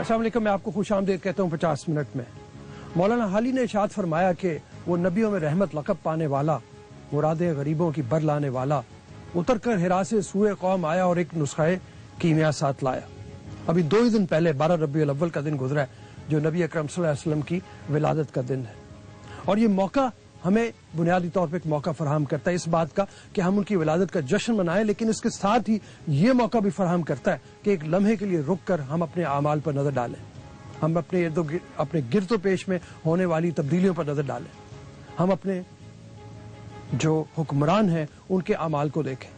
अस्सलाम वालेकुम, मैं आपको खुश आमदीद कहता हूँ 50 मिनट में। मौलाना हाली ने इरशाद फरमाया कि वो नबियों में रहमत लक़ब पाने वाला, मुरादे गरीबों की बर लाने वाला, उतर कर हिरा से सूए कौम आया और एक नुस्ख़े कीमिया साथ लाया। अभी 2 ही दिन पहले 12 रबीउल अव्वल का दिन गुजरा है, जो नबी अकरम सल्लल्लाहु अलैहि वसल्लम की विलादत का दिन है। और ये मौका हमें बुनियादी तौर पर एक मौका फराहम करता है इस बात का कि हम उनकी विलादत का जश्न मनाएं, लेकिन इसके साथ ही ये मौका भी फराहम करता है कि एक लम्हे के लिए रुक कर हम अपने आमाल पर नजर डालें, हम अपने गिरदो पेश में होने वाली तब्दीलियों पर नजर डालें, हम अपने जो हुक्मरान हैं उनके आमाल को देखें,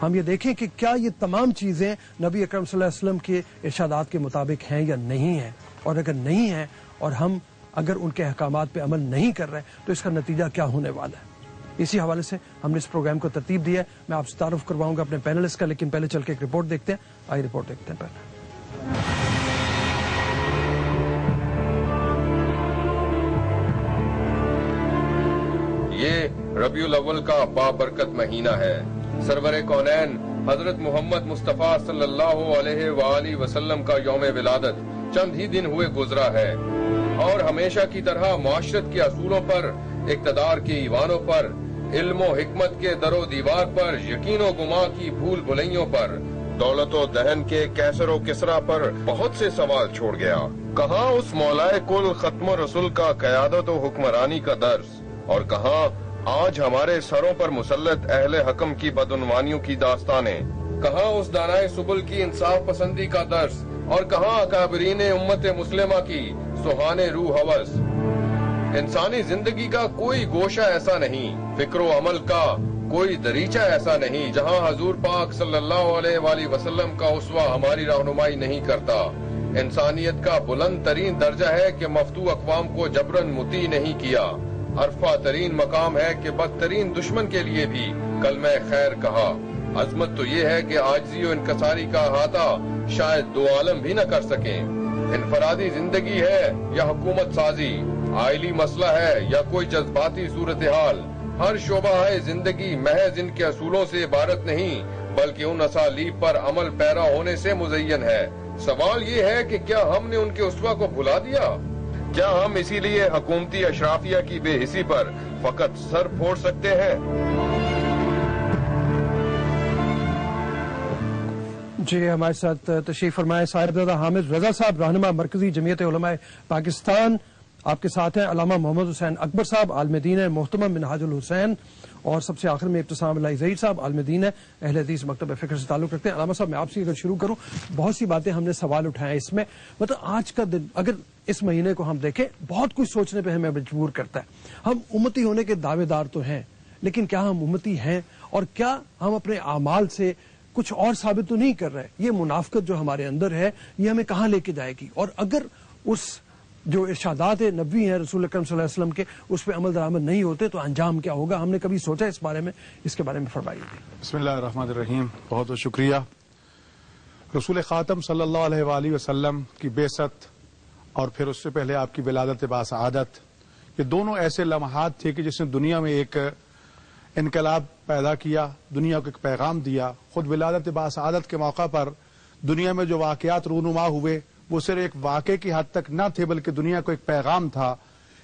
हम ये देखें कि क्या ये तमाम चीजें नबी अकरम सल्लल्लाहु अलैहि वसल्लम के इरशादात के मुताबिक हैं या नहीं हैं, और अगर नहीं है और हम अगर उनके अहकामात पे अमल नहीं कर रहे तो इसका नतीजा क्या होने वाला है। इसी हवाले से हमने इस प्रोग्राम को तरतीब दी है। मैं आपसे तारुफ करवाऊंगा अपने पैनलिस्ट का, लेकिन पहले चल के एक रिपोर्ट देखते हैं। आइए रिपोर्ट देखते हैं पहले। ये रबीउल अव्वल का बाबरकत महीना है। सरवरे कौनैन हजरत मोहम्मद मुस्तफ़ा सल्लल्लाहु अलैहि वसल्लम का यौम विलादत चंद ही दिन हुए गुजरा है, और हमेशा की तरह मुआशरत के असूलों पर, इक़्तिदार के ईवानों पर, इल्म व हिकमत के दरो दीवार पर, यकीनो गुमा की भूल भुलैयों पर, दौलत व दहन के कैसर व किसरा पर बहुत से सवाल छोड़ गया। कहाँ उस मौलाए कुल खत्म रसूल का क़यादत व हुक्मरानी का दर्स, और कहाँ आज हमारे सरों पर मुसल्लत अहले हकम की बदउनवानियों की दास्तानें। कहाँ उस दानाए सुबुल की इंसाफ पसंदी का दर्स, और कहाँ अकाबरीन उम्मत मुस्लिमा की सुहाने रूह हवस। इंसानी जिंदगी का कोई गोशा ऐसा नहीं, फिक्र अमल का कोई दरीचा ऐसा नहीं, जहाँ हजूर पाक सल्लल्लाहु अलैहि वसल्लम का उसवा हमारी रहनुमाई नहीं करता। इंसानियत का बुलंद तरीन दर्जा है कि मफ्तू अक़वाम को जबरन मुती नहीं किया। अरफा तरीन मकाम है कि बदतरीन दुश्मन के लिए भी कलमे खैर कहा। अजमत तो ये है कि आजिज़ी और इनकसारी का अहाता शायद दो आलम भी न कर सकें। इनफरादी जिंदगी है या हुकूमत साजी, आइली मसला है या कोई जज्बाती सूरत हाल, हर शोबा है जिंदगी महज इनके असूलों से इबारत नहीं, बल्कि उन असालीब पर अमल पैरा होने से मुज़य्यन है। सवाल ये है कि क्या हमने उनके उसवा को भुला दिया? क्या हम इसीलिए हुकूमती अशराफिया की बेहिसी पर फकत सर फोड़ सकते हैं? जी, हमारे साथ तशरीफ फरमाए साहिबजादा हामिद रजा साहब, रहनुमा मरकजी जमीयत उलमाए पाकिस्तान। आपके साथ हैं अल्लामा मोहम्मद हुसैन अकबर साहब, आलिम दीन है, मोहतरम मिनहाजुल हुसैन, और सबसे आखिर में इब्तिसाम अल्लाह ज़हीर साहब, आलिम दीन है, अहले हदीस मकतब फ़िक्र से ताल्लुक़ रखते हैं। अल्लामा साहब, मैं आपसे अगर शुरू करूं, बहुत सी बातें हमने सवाल उठाए इसमें, मतलब आज का दिन अगर इस महीने को हम देखें, बहुत कुछ सोचने पर हमें मजबूर करता है। हम उम्मती होने के दावेदार तो हैं, लेकिन क्या हम उम्मती हैं, और क्या हम अपने आमाल से कुछ और साबित तो नहीं कर रहे? ये मुनाफिकत जो हमारे अंदर है, ये हमें कहाँ लेके जाएगी? और अगर उस जो इरशादात नबी हैं रसूल अकरम सल्लल्लाहु अलैहि वसल्लम के, उस पर अमल दरामद नहीं होते तो अंजाम क्या होगा? हमने कभी सोचा इस बारे में? इसके बारे में फरमाइए। बिस्मिल्लाहिर्रहमानिर्रहीम। बहुत बहुत शुक्रिया। रसूल ख़ातम सल्लल्लाहु अलैहि वसल्लम की बेसत और फिर उससे पहले आपकी विलादत बासआदत, ये दोनों ऐसे लम्हात थे कि जिसने दुनिया में एक इनकलाब पैदा किया, दुनिया को एक पैगाम दिया। खुद विलादत बासआदत के मौका पर दुनिया में जो वाक़यात रूनुमा हुए, वो सिर्फ एक वाक़े की हद तक न थे, बल्कि दुनिया को एक पैगाम था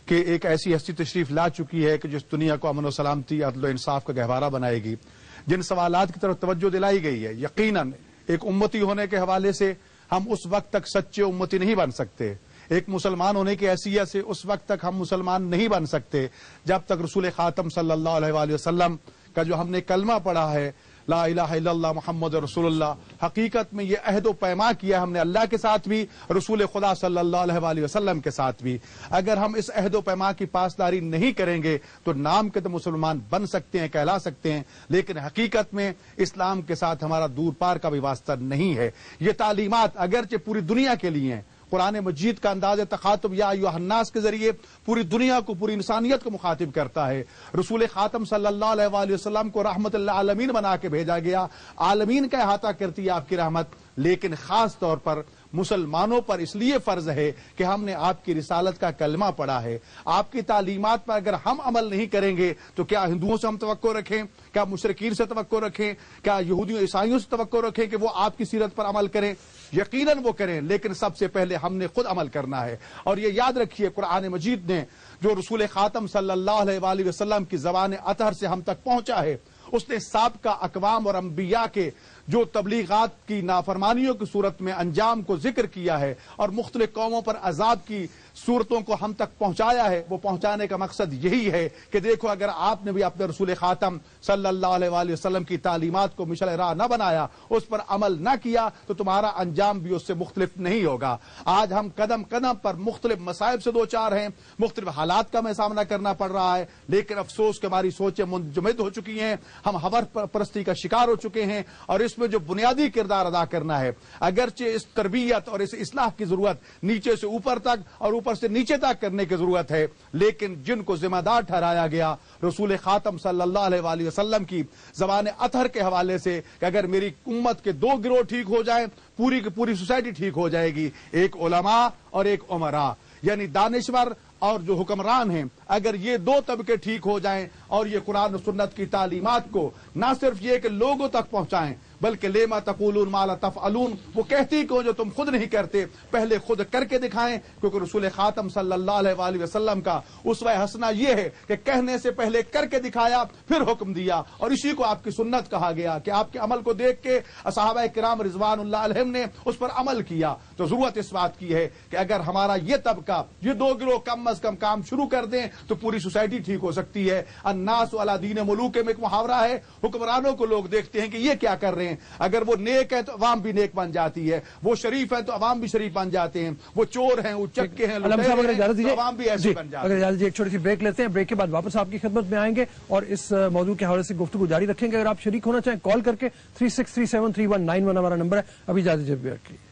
कि एक ऐसी हस्ती तशरीफ ला चुकी है कि जिस दुनिया को अमन व सलामती, अदल व इंसाफ का गहवारा बनाएगी। जिन सवालात की तरफ तवज्जो दिलाई गई है, यकीनन एक उम्मती होने के हवाले से हम उस वक्त तक सच्चे उम्मती नहीं बन सकते। एक मुसलमान होने की हैसियत से उस वक्त तक हम मुसलमान नहीं बन सकते जब तक रसूल ख़ातम सल्लल्लाहु अलैहि वसल्लम का जो हमने कलमा पढ़ा है, ला इलाहा इल्लल्लाह मुहम्मद रसूलुल्लाह, हकीकत में ये अहद व पैमा किया हमने अल्लाह के साथ भी, रसूल खुदा सल्लल्लाहु अलैहि वसल्लम के साथ भी। अगर हम इस अहद व पैमा की पासदारी नहीं करेंगे तो नाम के तो मुसलमान बन सकते हैं, कहला सकते हैं, लेकिन हकीकत में इस्लाम के साथ हमारा दूर पार का भी वास्ता नहीं है। ये तालीमात अगरचे पूरी दुनिया के लिए हैं, कुरान मजीद का अंदाज तखातुब या अय्युहन्नास के जरिए पूरी दुनिया को, पूरी इंसानियत को मुखातिब करता है। रसूल ख़ातम सल्लल्लाहु अलैहि वसल्लम को रहमतुल आलमीन बना के भेजा गया। आलमीन का अहाता करती है आपकी रहमत, لیکن خاص طور پر مسلمانوں پر اس لیے فرض ہے کہ ہم نے آپ کی رسالت کا کلمہ پڑھا ہے. آپ کی تعلیمات پر اگر ہم عمل نہیں کریں گے تو کیا ہندوؤں سے ہم توقع رکھیں, کیا مشرکین سے توقع رکھیں, کیا یہودیوں عیسائیوں سے توقع رکھیں کہ وہ آپ کی سیرت پر عمل کریں؟ یقیناً وہ کریں, لیکن سب سے پہلے ہم نے خود عمل کرنا ہے. اور یہ یاد رکھیے, قرآن مجید نے جو رسول خاتم صلی اللہ علیہ وآلہ وسلم کی زبان اطہر سے ہم تک پہنچا ہے, اس نے سابقہ اقوام اور انبیاء کے جو تبلیغات کی نافرمانیوں کی صورت میں انجام کو ذکر کیا ہے اور مختلف قوموں پر عذاب کی صورتوں کو ہم تک پہنچایا ہے. وہ پہنچانے کا مقصد یہی ہے کہ دیکھو, اگر آپ نے بھی اپنے رسول خاتم صلی اللہ علیہ وآلہ وسلم کی تعلیمات کو مشعل راہ نہ بنایا, اس پر عمل نہ کیا, تو تمہارا انجام بھی اس سے مختلف نہیں ہوگا. آج ہم قدم قدم پر مختلف مصائب سے دوچار ہیں, مختلف حالات کا ہمیں سامنا کرنا پڑ رہا ہے, لیکن افسوس کہ ہماری سوچیں منجمد ہو چکی ہیں, ہم حور پرستی کا شکار ہو چکے ہیں. اور اس میں جو بنیادی کردار ادا کرنا ہے, اگرچہ اس تربیت اور اس اصلاح کی ضرورت نیچے سے اوپر تک اور اوپر سے نیچے تک کرنے کی ضرورت ہے, لیکن جن کو ذمہ دار ٹھہرایا گیا رسول خاتم صلی اللہ علیہ وآلہ وسلم کی زبان اطہر کے حوالے سے کہ اگر میری امت کے دو گروہ ٹھیک ہو جائیں, پوری کی پوری سوسائٹی ٹھیک ہو جائے گی. ایک علماء اور ایک امراء, یعنی دانشور اور جو حکمران ہیں, اگر یہ دو طبقے ٹھیک ہو جائیں اور یہ قرآن و سنت کی تعلیمات کو نہ صرف یہ کہ لوگوں تک پہنچائیں بلکہ لیما تقولون ما لا تفعلون, وہ کہتی کو جو تم خود نہیں کرتے پہلے خود کر کے دکھائیں. کیونکہ رسول خاتم صلی اللہ علیہ وآلہ وسلم کا اسوہ حسنہ یہ ہے کہ کہنے سے پہلے کر کے دکھایا, پھر حکم دیا, اور اسی کو آپ کی سنت کہا گیا کہ آپ کے عمل کو دیکھ کے صحابہ کرام رضوان اللہ علیہم نے اس پر عمل کیا. تو ضرورت اس بات کی ہے کہ اگر ہمارا یہ طبقہ, یہ دو گروہ کم از کم کام شروع کر دیں تو پوری سوسائٹی ٹھیک ہو سکتی ہے. الناس علی دین ملوک میں ایک محاورہ ہے, حکمرانوں کو لوگ دیکھتے ہیں کہ یہ کیا کر رہے ہیں, اگر وہ نیک ہیں تو عوام بھی نیک بن جاتی ہے, وہ شریف ہیں تو عوام بھی شریف بن جاتے ہیں, وہ چور ہیں, وہ چکے ہیں, عوام بھی ایسے بن جاتے ہیں. ایک چھوٹی سی بریک لیتے ہیں, بریک کے بعد واپس آپ کی خدمت میں آئیں گے اور اس موضوع کے حوالے سے گفتگو جاری رکھیں گے. اگر آپ شریک ہونا چاہیں کال کر کے 36373191 ہمارا نمبر ہے. ابھی اجازت دیجیے.